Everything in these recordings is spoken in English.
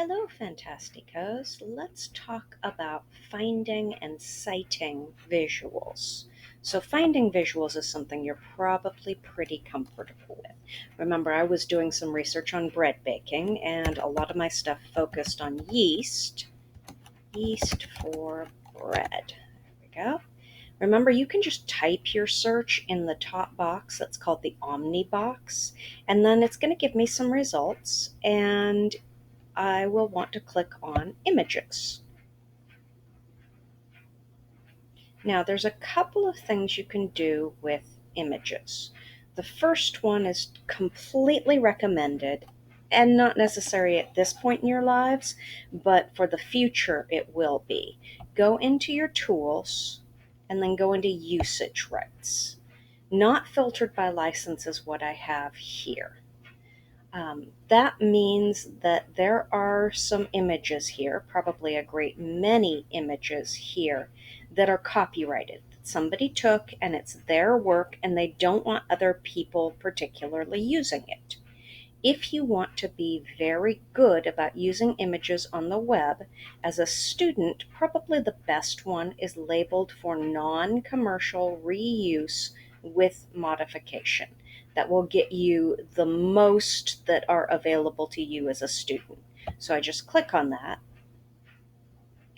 Hello, Fantasticos. Let's talk about finding and citing visuals. So, finding visuals is something you're probably pretty comfortable with. Remember, I was doing some research on bread baking, and a lot of my stuff focused on yeast for bread. There we go. Remember, you can just type your search in the top box that's called the Omni box, and then it's going to give me some results. And I will want to click on images. Now, there's a couple of things you can do with images. The first one is completely recommended and not necessary at this point in your lives, but for the future it will be. Go into your tools and then go into usage rights. Not filtered by license is what I have here. That means that there are some images here, probably a great many images here, that are copyrighted. Somebody took and it's their work and they don't want other people particularly using it. If you want to be very good about using images on the web, as a student, probably the best one is labeled for non-commercial reuse with modification. That will get you the most that are available to you as a student. So I just click on that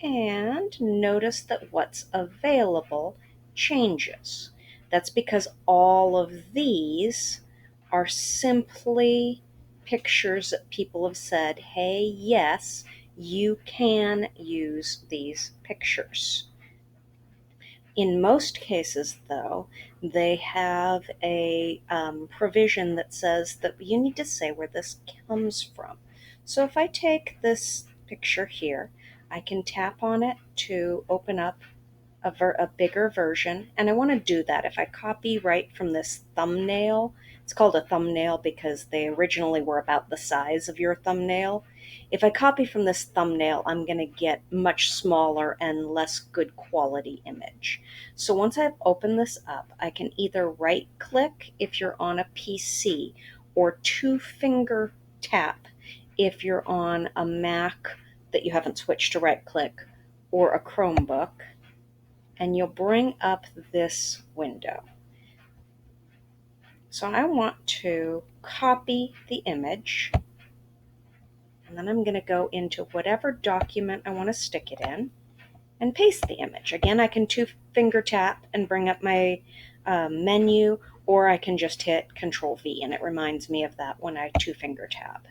and notice that what's available changes. That's because all of these are simply pictures that people have said, hey, yes, you can use these pictures. In most cases, though, they have a provision that says that you need to say where this comes from. So if I take this picture here, I can tap on it to open up a bigger version. And I want to do that. If I copy right from this thumbnail, it's called a thumbnail because they originally were about the size of your thumbnail. If I copy from this thumbnail, I'm going to get much smaller and less good quality image. So once I've opened this up, I can either right click if you're on a PC or two finger tap if you're on a Mac that you haven't switched to right click or a Chromebook, and you'll bring up this window. So I want to copy the image, and then I'm going to go into whatever document I want to stick it in and paste the image. Again, I can two finger tap and bring up my menu, or I can just hit Control V, and it reminds me of that when I two finger tap.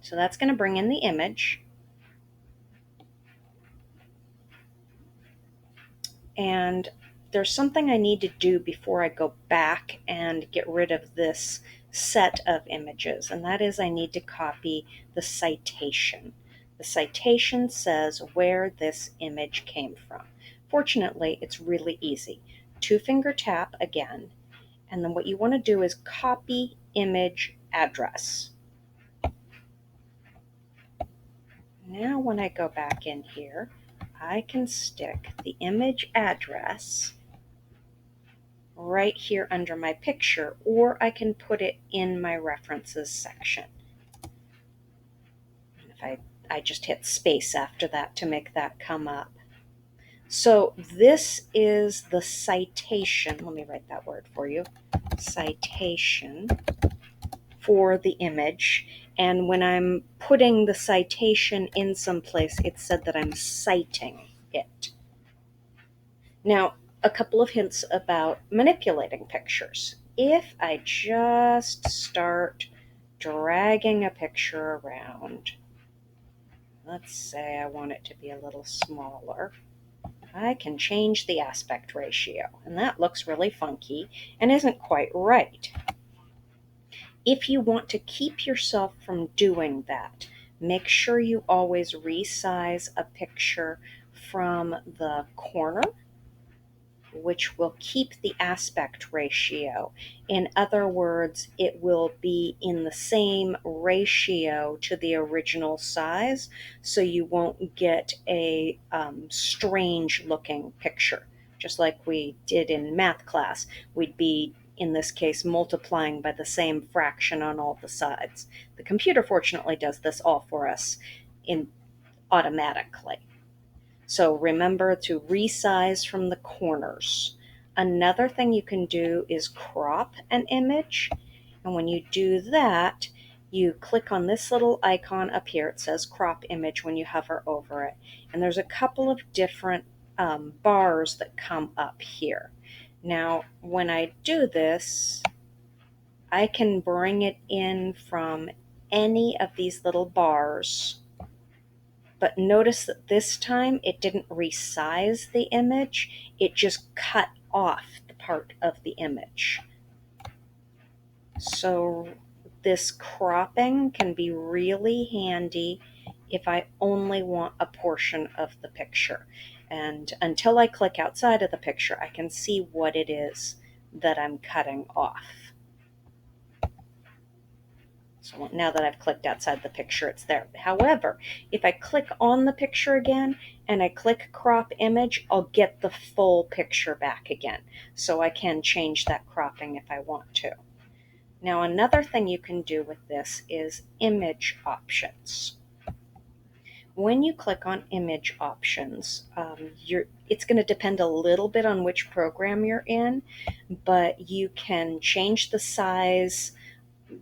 So that's going to bring in the image. And there's something I need to do before I go back and get rid of this set of images, and that is I need to copy the citation. The citation says where this image came from. Fortunately, it's really easy. Two finger tap again, and then what you want to do is copy image address. Now when I go back in here, I can stick the image address right here under my picture, or I can put it in my references section. And if I just hit space after that to make that come up. So this is the citation. Let me write that word for you. Citation for the image. And when I'm putting the citation in some place, it said that I'm citing it. Now, a couple of hints about manipulating pictures. If I just start dragging a picture around, let's say I want it to be a little smaller, I can change the aspect ratio, and that looks really funky and isn't quite right. If you want to keep yourself from doing that, make sure you always resize a picture from the corner, which will keep the aspect ratio. In other words, it will be in the same ratio to the original size, so you won't get a strange looking picture. Just like we did in math class, we'd be in this case, multiplying by the same fraction on all the sides. The computer fortunately does this all for us in automatically. So remember to resize from the corners. Another thing you can do is crop an image. And when you do that, you click on this little icon up here. It says crop image when you hover over it. And there's a couple of different bars that come up here. Now, when I do this, I can bring it in from any of these little bars. But notice that this time it didn't resize the image, it just cut off the part of the image. So this cropping can be really handy if I only want a portion of the picture. And until I click outside of the picture, I can see what it is that I'm cutting off. So now that I've clicked outside the picture, it's there. However, if I click on the picture again and I click crop image, I'll get the full picture back again. So I can change that cropping if I want to. Now, another thing you can do with this is image options. When you click on image options, it's going to depend a little bit on which program you're in, but you can change the size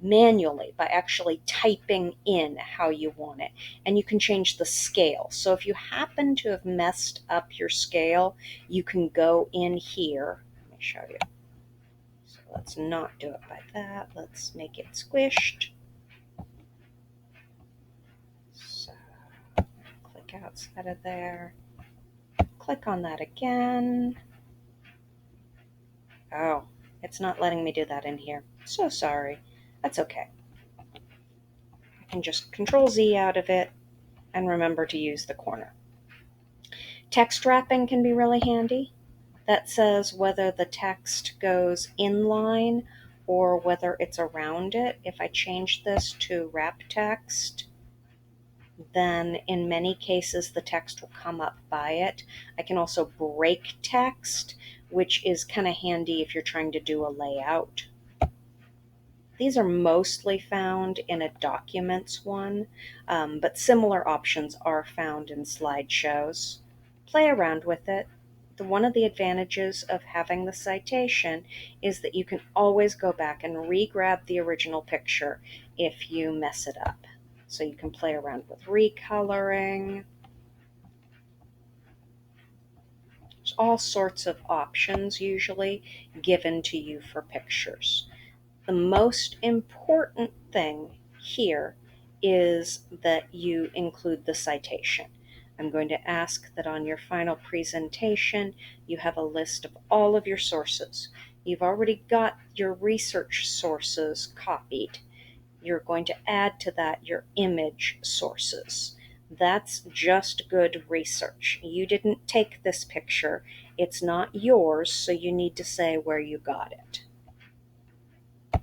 manually by actually typing in how you want it. And you can change the scale. So if you happen to have messed up your scale, you can go in here. Let me show you. So let's not do it by that. Let's make it squished. So click outside of there. Click on that again. Oh, it's not letting me do that in here. So sorry. That's okay. I can just Control Z out of it and remember to use the corner. Text wrapping can be really handy. That says whether the text goes inline or whether it's around it. If I change this to wrap text, then in many cases the text will come up by it. I can also break text, which is kind of handy if you're trying to do a layout. These are mostly found in a documents one, but similar options are found in slideshows. Play around with it. One of the advantages of having the citation is that you can always go back and re-grab the original picture if you mess it up. So you can play around with recoloring. There's all sorts of options usually given to you for pictures. The most important thing here is that you include the citation. I'm going to ask that on your final presentation, you have a list of all of your sources. You've already got your research sources copied. You're going to add to that your image sources. That's just good research. You didn't take this picture. It's not yours, so you need to say where you got it.